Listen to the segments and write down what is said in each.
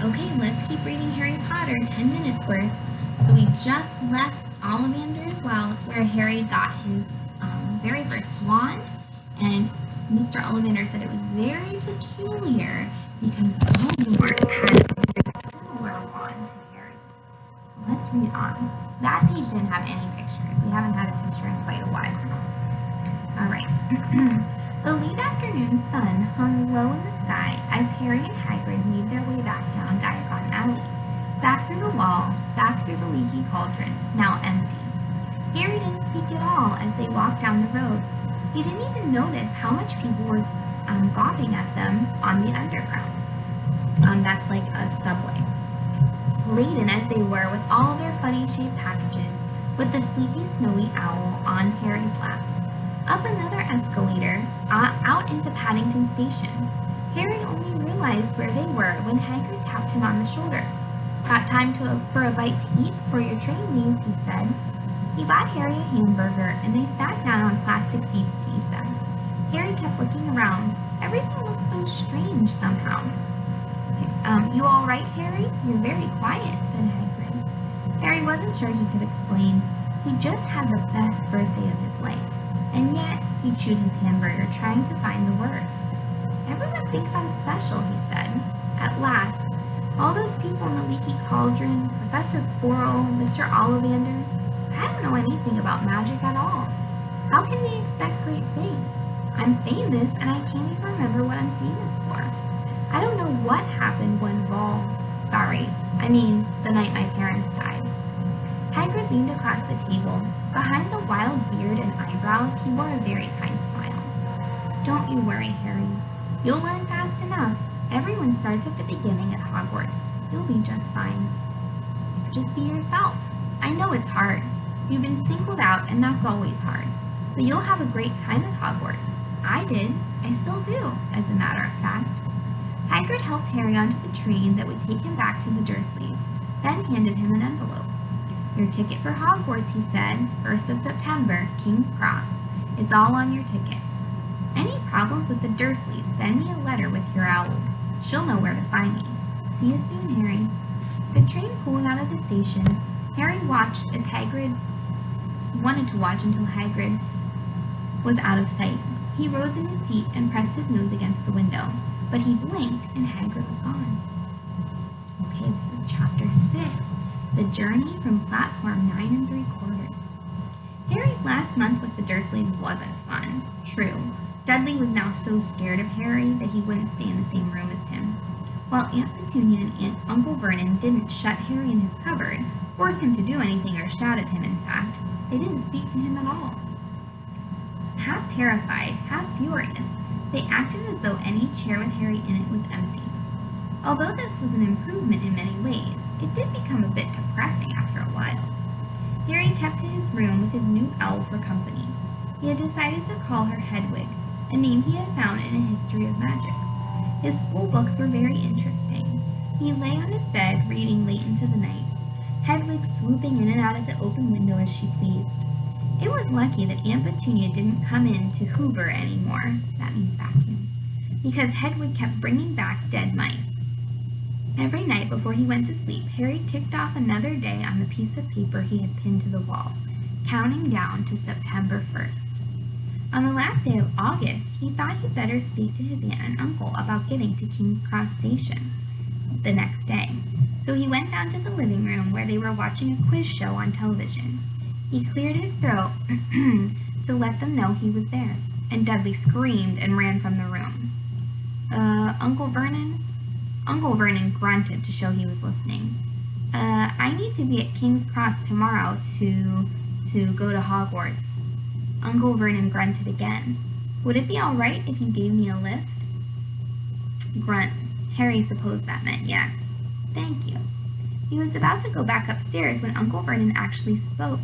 Okay, let's keep reading Harry Potter 10 minutes worth. So we just left Ollivander's Well, where Harry got his very first wand, and Mr. Ollivander said it was very peculiar because Voldemort had a very similar wand to Harry's. Let's read on. That page didn't have any pictures. We haven't had a picture in quite a while. All right. The late afternoon sun hung low in the sky as Harry and Hagrid made their way back down Diagon Alley, back through the wall, back through the leaky cauldron, now empty. Harry didn't speak at all as they walked down the road. He didn't even notice how much people were gawping at them on the underground. That's like a subway. Laden as they were with all their funny-shaped packages, with the sleepy snowy owl on Harry's lap. Up another escalator, out into Paddington Station. Harry only realized where they were when Hagrid tapped him on the shoulder. "Got time for a bite to eat before your train leaves," he said. He bought Harry a hamburger, and they sat down on plastic seats to eat them. Harry kept looking around. Everything looked so strange somehow. "You all right, Harry? You're very quiet," said Hagrid. Harry wasn't sure he could explain. He just had the best birthday of his life. And yet, he chewed his hamburger, trying to find the words. "Everyone thinks I'm special," he said. At last, "All those people in the leaky cauldron, Professor Quirrell, Mr. Ollivander, I don't know anything about magic at all. How can they expect great things? I'm famous, and I can't even remember what I'm famous for. I don't know what happened when the night my parents died." Hagrid leaned across the table. Behind the wild beard and eyebrows, he wore a very kind smile. "Don't you worry, Harry. You'll learn fast enough. Everyone starts at the beginning at Hogwarts. You'll be just fine. Just be yourself. I know it's hard. You've been singled out, and that's always hard. But you'll have a great time at Hogwarts. I did. I still do, as a matter of fact." Hagrid helped Harry onto the train that would take him back to the Dursleys, then handed him an envelope. "Your ticket for Hogwarts," he said. "1st of September, King's Cross. It's all on your ticket. Any problems with the Dursleys, send me a letter with your owl. She'll know where to find me. See you soon, Harry." The train pulling out of the station, Harry watched as Hagrid wanted to watch until Hagrid was out of sight. He rose in his seat and pressed his nose against the window, but he blinked and Hagrid was gone. Okay, this is chapter 6. The Journey from Platform 9 3/4. Harry's last month with the Dursleys wasn't fun. True, Dudley was now so scared of Harry that he wouldn't stay in the same room as him. While Aunt Petunia and Uncle Vernon didn't shut Harry in his cupboard, force him to do anything or shout at him, in fact, they didn't speak to him at all. Half terrified, half furious, they acted as though any chair with Harry in it was empty. Although this was an improvement in many ways, it did become a bit depressing after a while. Harry kept to his room with his new owl for company. He had decided to call her Hedwig, a name he had found in a history of magic. His school books were very interesting. He lay on his bed reading late into the night, Hedwig swooping in and out of the open window as she pleased. It was lucky that Aunt Petunia didn't come in to hoover anymore, that means vacuum, because Hedwig kept bringing back dead mice. Every night before he went to sleep, Harry ticked off another day on the piece of paper he had pinned to the wall, counting down to September 1st. On the last day of August, he thought he'd better speak to his aunt and uncle about getting to King's Cross Station the next day. So he went down to the living room where they were watching a quiz show on television. He cleared his throat to let them know he was there, and Dudley screamed and ran from the room. Uncle Vernon? Uncle Vernon grunted to show he was listening. I need to be at King's Cross tomorrow to go to Hogwarts." Uncle Vernon grunted again. "Would it be all right if you gave me a lift?" Grunt. Harry supposed that meant yes. "Thank you." He was about to go back upstairs when Uncle Vernon actually spoke.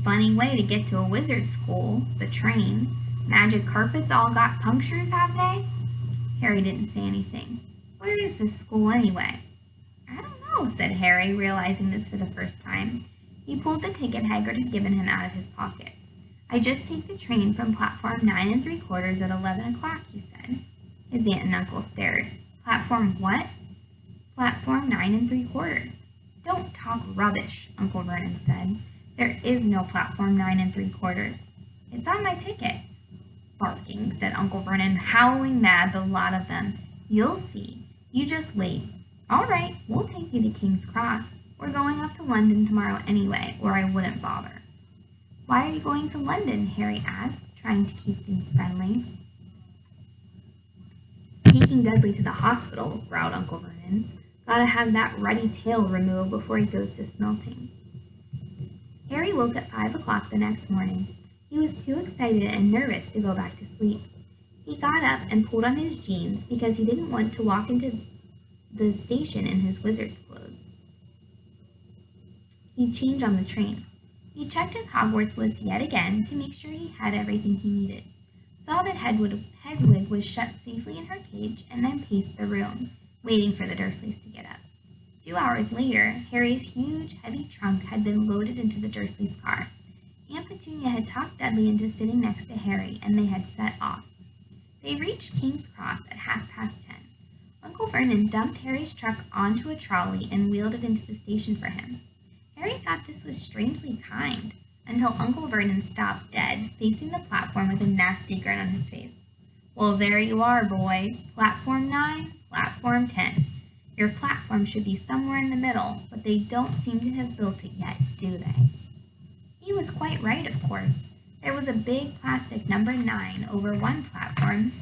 "Funny way to get to a wizard school, the train. Magic carpets all got punctures, have they?" Harry didn't say anything. "Where is this school anyway?" "I don't know," said Harry, realizing this for the first time. He pulled the ticket Hagrid had given him out of his pocket. "I just take the train from platform 9 3/4 at 11 o'clock, he said. His aunt and uncle stared. "Platform what?" Platform 9 3/4. Don't talk rubbish, Uncle Vernon said. There is no platform 9 3/4. It's on my ticket. Barking, said Uncle Vernon, howling mad, the lot of them. You'll see. You just wait. All right, we'll take you to King's Cross. We're going up to London tomorrow anyway, or I wouldn't bother. Why are you going to London? Harry asked, trying to keep things friendly. Taking Dudley to the hospital, growled Uncle Vernon. Gotta have that ruddy tail removed before he goes to smelting. Harry woke at 5 o'clock the next morning. He was too excited and nervous to go back to sleep. He got up and pulled on his jeans because he didn't want to walk into the station in his wizard's clothes. He'd change on the train. He checked his Hogwarts list yet again to make sure he had everything he needed, saw that Hedwig was shut safely in her cage, and then paced the room, waiting for the Dursleys to get up. 2 hours later, Harry's huge, heavy trunk had been loaded into the Dursleys' car. Aunt Petunia had talked Dudley into sitting next to Harry, and they had set off. They reached King's Cross at 10:30. Uncle Vernon dumped Harry's truck onto a trolley and wheeled it into the station for him. Harry thought this was strangely kind, until Uncle Vernon stopped dead, facing the platform with a nasty grin on his face. Well, there you are, boy. Platform 9, platform 10. Your platform should be somewhere in the middle, but they don't seem to have built it yet, do they? He was quite right, of course. There was a big plastic number 9 over one platform.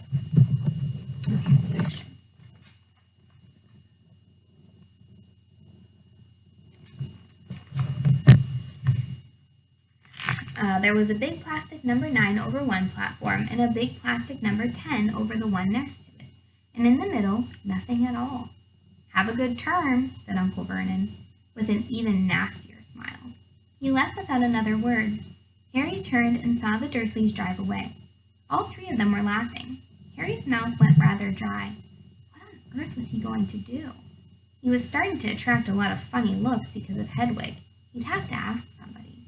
There was a big plastic number 9 over one platform and a big plastic number 10 over the one next to it. And in the middle, nothing at all. Have a good turn, said Uncle Vernon, with an even nastier smile. He left without another word. Harry turned and saw the Dursleys drive away. All three of them were laughing. Harry's mouth went rather dry. What on earth was he going to do? He was starting to attract a lot of funny looks because of Hedwig. He'd have to ask somebody.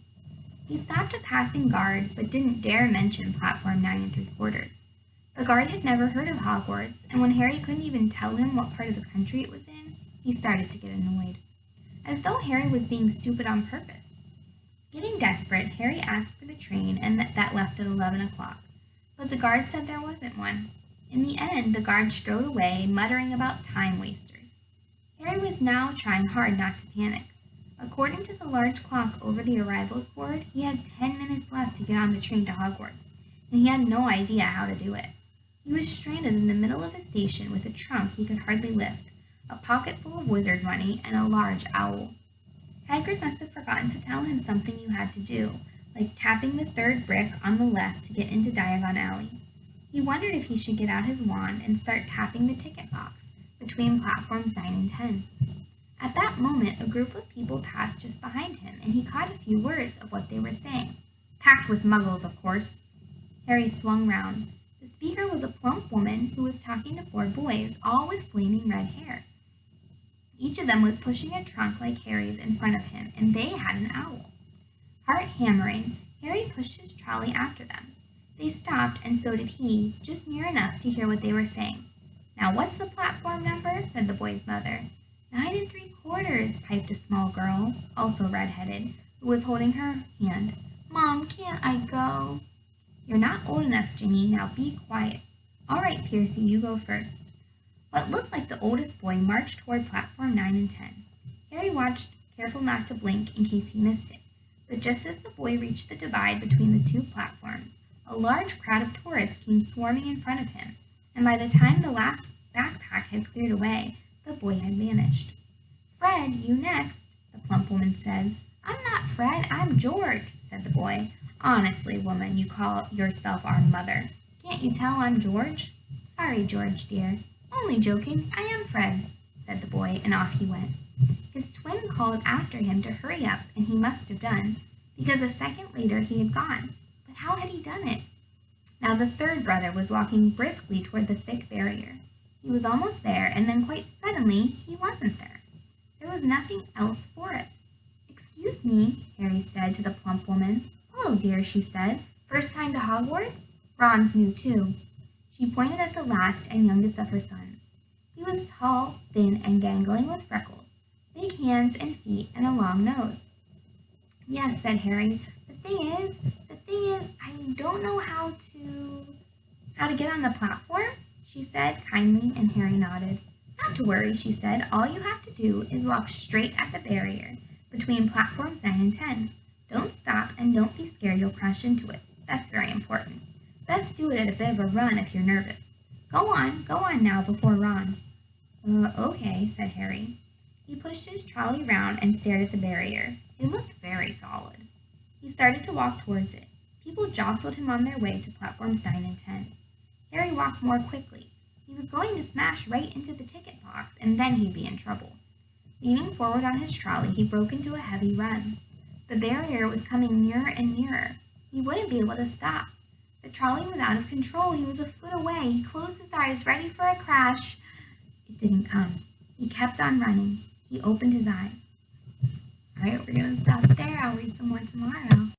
He stopped a passing guard, but didn't dare mention platform 9 3/4. The guard had never heard of Hogwarts, and when Harry couldn't even tell him what part of the country it was in, he started to get annoyed, as though Harry was being stupid on purpose. Getting desperate, Harry asked for the train, and that left at 11 o'clock, but the guard said there wasn't one. In the end, the guard strode away, muttering about time wasters. Harry was now trying hard not to panic. According to the large clock over the arrivals board, he had 10 minutes left to get on the train to Hogwarts, and he had no idea how to do it. He was stranded in the middle of a station with a trunk he could hardly lift, a pocket full of wizard money, and a large owl. Hagrid must have forgotten to tell him something you had to do, like tapping the third brick on the left to get into Diagon Alley. He wondered if he should get out his wand and start tapping the ticket box between platforms 9 and 10. At that moment, a group of people passed just behind him, and he caught a few words of what they were saying. Packed with muggles, of course. Harry swung round. The speaker was a plump woman who was talking to 4 boys, all with flaming red hair. Each of them was pushing a trunk like Harry's in front of him, and they had an owl. Heart hammering, Harry pushed his trolley after them. They stopped, and so did he, just near enough to hear what they were saying. Now what's the platform number? Said the boy's mother. 9 3/4, piped a small girl, also red-headed, who was holding her hand. Mom, can't I go? You're not old enough, Ginny. Now be quiet. All right, Percy, you go first. What looked like the oldest boy marched toward platform 9 and 10. Harry watched, careful not to blink in case he missed it. But just as the boy reached the divide between the 2 platforms, a large crowd of tourists came swarming in front of him, and by the time the last backpack had cleared away, the boy had vanished. Fred, you next, the plump woman said. I'm not Fred, I'm George, said the boy. Honestly, woman, you call yourself our mother. Can't you tell I'm George? Sorry, George, dear. Only joking, I am Fred, said the boy, and off he went. His twin called after him to hurry up, and he must have done, because a second later he had gone. But how had he done it? Now the third brother was walking briskly toward the thick barrier. He was almost there, and then quite suddenly he wasn't there. There was nothing else for it. Excuse me, Harry said to the plump woman. Hello, dear, she said. First time to Hogwarts? Ron's new too. She pointed at the last and youngest of her sons. He was was tall, thin, and gangling with freckles, big hands and feet, and a long nose. Yes, said Harry. The thing is, I don't know how to get on the platform, she said kindly, and Harry nodded. Not to worry, she said. All you have to do is walk straight at the barrier between platforms 9 and 10. Don't stop and don't be scared you'll crash into it. That's very important. Best do it at a bit of a run if you're nervous. Go on now before Ron. Okay, said Harry. He pushed his trolley round and stared at the barrier. It looked very solid. He started to walk towards it. People jostled him on their way to platforms 9 and 10. Harry walked more quickly. He was going to smash right into the ticket box, and then he'd be in trouble. Leaning forward on his trolley, he broke into a heavy run. The barrier was coming nearer and nearer. He wouldn't be able to stop. The trolley was out of control. He was a foot away. He closed his eyes, ready for a crash. It didn't come. He kept on running. He opened his eyes. All right, we're going to stop there. I'll read some more tomorrow.